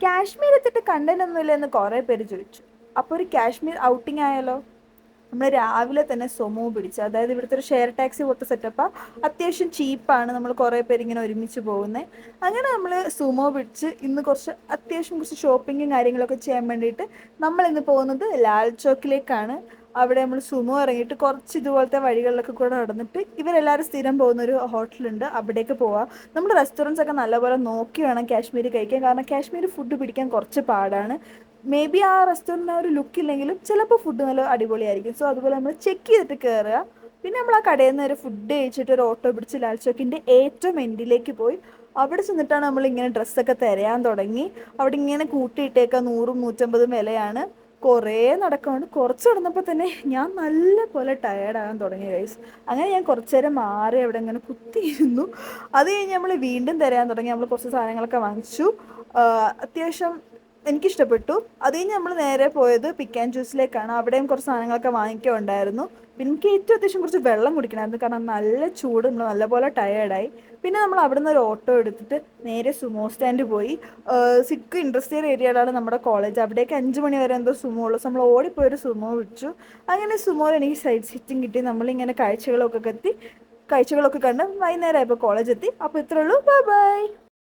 കാശ്മീർ എത്തിയിട്ട് കണ്ടനൊന്നുമില്ല എന്ന് കുറേ പേര് ചോദിച്ചു. അപ്പോൾ ഒരു കാശ്മീർ ഔട്ടിംഗ് ആയാലോ? നമ്മൾ രാവിലെ തന്നെ സുമോ പിടിച്ചു. അതായത് ഇവിടുത്തെ ഒരു ഷെയർ ടാക്സി പോലത്തെ സെറ്റപ്പാണ്. അത്യാവശ്യം ചീപ്പാണ്. നമ്മൾ കുറേ പേര് ഇങ്ങനെ ഒരുമിച്ച് പോകുന്നത്. അങ്ങനെ നമ്മൾ സുമോ പിടിച്ച് ഇന്ന് അത്യാവശ്യം കുറച്ച് ഷോപ്പിങ്ങും കാര്യങ്ങളൊക്കെ ചെയ്യാൻ വേണ്ടിയിട്ട് നമ്മൾ ഇന്ന് പോകുന്നത് ലാൽ ചോക്കിലേക്കാണ്. അവിടെ നമ്മൾ സുമോ ഇറങ്ങിയിട്ട് കുറച്ച് ഇതുപോലത്തെ വഴികളിലൊക്കെ കൂടെ നടന്നിട്ട് ഇവരെല്ലാവരും സ്ഥിരം പോകുന്ന ഒരു ഹോട്ടലുണ്ട്, അവിടേക്ക് പോവാം. നമ്മൾ റെസ്റ്റോറൻറ്റ്സ് ഒക്കെ നല്ലപോലെ നോക്കി വേണം കാശ്മീർ കഴിക്കാൻ. കാരണം കാശ്മീർ ഫുഡ് പിടിക്കാൻ കുറച്ച് പാടാണ്. മേ ബി ആ റെസ്റ്റോറൻറ്റിന് ആ ഒരു ലുക്ക് ഇല്ലെങ്കിലും ചിലപ്പോൾ ഫുഡ് നല്ല അടിപൊളിയായിരിക്കും. സോ അതുപോലെ നമ്മൾ ചെക്ക് ചെയ്തിട്ട് കയറുക. പിന്നെ നമ്മൾ ആ കടയിൽ നിന്ന് ഒരു ഫുഡ് കഴിച്ചിട്ട് ഒരു ഓട്ടോ പിടിച്ച് ലാൽ ചോക്കിൻ്റെ ഏറ്റവും എൻഡിലേക്ക് പോയി. അവിടെ ചെന്നിട്ടാണ് നമ്മൾ ഇങ്ങനെ ഡ്രസ്സൊക്കെ തിരയാൻ തുടങ്ങി. അവിടെ ഇങ്ങനെ കൂട്ടിയിട്ടേക്കാം 100 150 വിലയാണ്. കുറേ നടക്കാണ്. കുറച്ച് നടന്നപ്പോൾ തന്നെ ഞാൻ നല്ല പോലെ ടയേർഡാകാൻ തുടങ്ങി ഗൈസ്. അങ്ങനെ ഞാൻ കുറച്ച് നേരം മാറി അവിടെ ഇങ്ങനെ കുത്തിയിരുന്നു. അത് കഴിഞ്ഞ് നമ്മൾ വീണ്ടും തിരയാൻ തുടങ്ങി. നമ്മൾ കുറച്ച് സാധനങ്ങളൊക്കെ വാങ്ങിച്ചു. അത്യാവശ്യം എനിക്കിഷ്ടപ്പെട്ടു. അത് കഴിഞ്ഞ് നമ്മൾ നേരെ പോയത് പിക്ക് ആൻഡ് ജ്യൂസിലേക്കാണ്. അവിടെയും കുറച്ച് സാധനങ്ങളൊക്കെ വാങ്ങിക്കുന്നുണ്ടായിരുന്നു. പിന്നെ എനിക്ക് ഏറ്റവും അത്യാവശ്യം കുറച്ച് വെള്ളം കുടിക്കണമായിരുന്നു. കാരണം നല്ല ചൂട്, നമ്മൾ നല്ലപോലെ ടയേർഡായി. പിന്നെ നമ്മൾ അവിടെ നിന്ന് ഒരു ഓട്ടോ എടുത്തിട്ട് നേരെ സുമോ സ്റ്റാൻഡ് പോയി. സിക്ക് ഇൻഡസ്ട്രിയൽ ഏരിയയിലാണ് നമ്മുടെ കോളേജ്. അവിടേക്ക് 5 മണി വരെ എന്തോ സുമോ ഉള്ളൂ. നമ്മൾ ഓടിപ്പോയൊരു സുമോ വിളിച്ചു. അങ്ങനെ സുമോയിൽ എനിക്ക് സൈഡ് സീറ്റിംഗ് കിട്ടി. നമ്മളിങ്ങനെ കാഴ്ചകളൊക്കെ കണ്ട് വൈകുന്നേരം ആയപ്പോൾ കോളേജ് എത്തി. അപ്പോൾ ഇത്രേ ഉള്ളൂ. Bye bye.